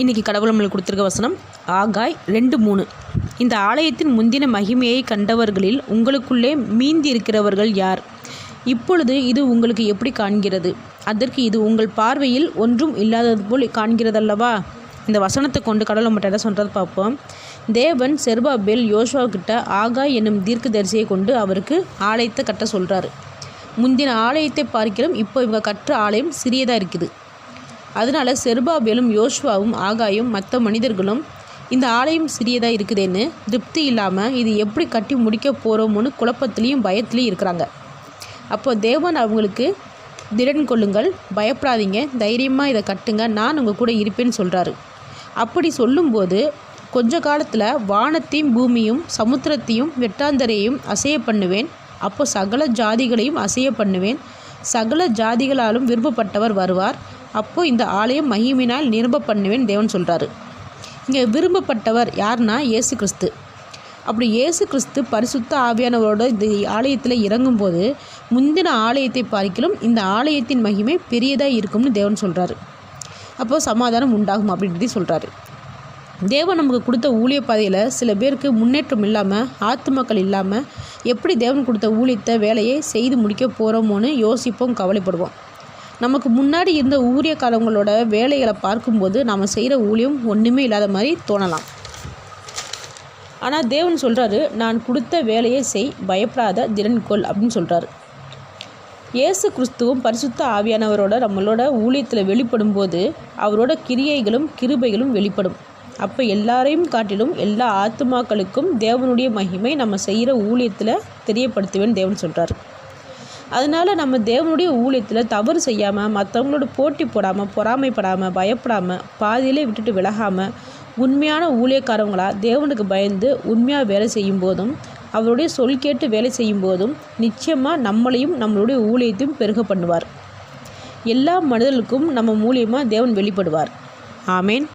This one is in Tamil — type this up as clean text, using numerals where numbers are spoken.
இன்றைக்கி கடவுள் நம்மளுக்கு கொடுத்துருக்க வசனம் ஆகாய் 2:3. இந்த ஆலயத்தின் முந்தின மகிமையை கண்டவர்களில் உங்களுக்குள்ளே மீந்தி இருக்கிறவர்கள் யார்? இப்பொழுது இது உங்களுக்கு எப்படி காண்கிறது? அதற்கு இது உங்கள் பார்வையில் ஒன்றும் இல்லாதது போல் காண்கிறதல்லவா? இந்த வசனத்தை கொண்டு கடவுள் நம்மகிட்ட என்ன சொல்கிறது பார்ப்போம். தேவன் செருபாபேல் யோசுவாக்கிட்ட ஆகாய் என்னும் தீர்க்கதரிசியை கொண்டு அவருக்கு ஆலயத்தை கட்ட சொல்கிறாரு. முந்தின ஆலயத்தை பார்க்கிறோம், இப்போ இவங்க கட்டுற ஆலயம் சிறியதாக இருக்குது. அதனால் செருபாபேலும் யோசுவாவும் ஆகாயும் மற்ற மனிதர்களும் இந்த ஆலயம் சிறியதாக இருக்குதுன்னு திருப்தி இல்லாமல் இது எப்படி கட்டி முடிக்க போகிறோமோன்னு குழப்பத்துலேயும் பயத்துலேயும் இருக்கிறாங்க. அப்போ தேவன் அவங்களுக்கு திடன் கொள்ளுங்கள், பயப்படாதீங்க, தைரியமாக இதை கட்டுங்க, நான் உங்கள் கூட இருப்பேன்னு சொல்கிறாரு. அப்படி சொல்லும்போது கொஞ்ச காலத்தில் வானத்தையும் பூமியும் சமுத்திரத்தையும் வெட்டாந்தரையும் அசைய பண்ணுவேன். அப்போ சகல ஜாதிகளையும் அசைய பண்ணுவேன். சகல ஜாதிகளாலும் விரும்பப்பட்டவர் வருவார். அப்போது இந்த ஆலயம் மகிமையினால் நிரம்ப பண்ணுவேன் தேவன் சொல்கிறாரு. இங்கே விரும்பப்பட்டவர் யாருன்னா இயேசு கிறிஸ்து. அப்படி இயேசு கிறிஸ்து பரிசுத்த ஆவியானவரோட இந்த ஆலயத்தில் இறங்கும்போது முந்தின ஆலயத்தை பார்க்கிலும் இந்த ஆலயத்தின் மகிமை பெரியதாக இருக்கும்னு தேவன் சொல்கிறாரு. அப்போது சமாதானம் உண்டாகும் அப்படின்றதை சொல்கிறாரு. தேவன் நமக்கு கொடுத்த ஊழிய பாதையில் சில பேருக்கு முன்னேற்றம் இல்லாமல் ஆத்துமக்கள் இல்லாமல் எப்படி தேவன் கொடுத்த ஊழியத்தை வேலையை செய்து முடிக்க போகிறோமோன்னு யோசிப்போம், கவலைப்படுவோம். நமக்கு முன்னாடி இருந்த ஊழியக்காரங்களோட வேலைகளை பார்க்கும்போது நாம் செய்கிற ஊழியம் ஒன்றுமே இல்லாத மாதிரி தோணலாம். ஆனால் தேவன் சொல்கிறாரு, நான் கொடுத்த வேலையை செய், பயப்படாத, திடன்கொள் அப்படின்னு சொல்கிறாரு. இயேசு கிறிஸ்துவும் பரிசுத்த ஆவியானவரோட நம்மளோட ஊழியத்தில் வெளிப்படும் போது அவரோட கிரியைகளும் கிருபைகளும் வெளிப்படும். அப்போ எல்லாரையும் காட்டிலும் எல்லா ஆத்துமாக்களுக்கும் தேவனுடைய மகிமை நம்ம செய்கிற ஊழியத்தில் தெரியப்படுத்துவேன்னு தேவன் சொல்கிறாரு. அதனால் நம்ம தேவனுடைய ஊழியத்தில் தவறு செய்யாமல், மற்றவங்களோட போட்டி போடாமல், பொறாமைப்படாமல், பயப்படாமல், பாதியிலே விட்டுட்டு விலகாமல் உண்மையான ஊழியக்காரங்களாக தேவனுக்கு பயந்து உண்மையாக வேலை செய்யும் போதும் அவருடைய சொல் கேட்டு வேலை செய்யும் போதும் நிச்சயமாக நம்மளையும் நம்மளுடைய ஊழியத்தையும் பெருக பண்ணுவார். எல்லா மனிதர்களுக்கும் நம்ம மூலியமாக தேவன் வெளிப்படுவார். ஆமேன்.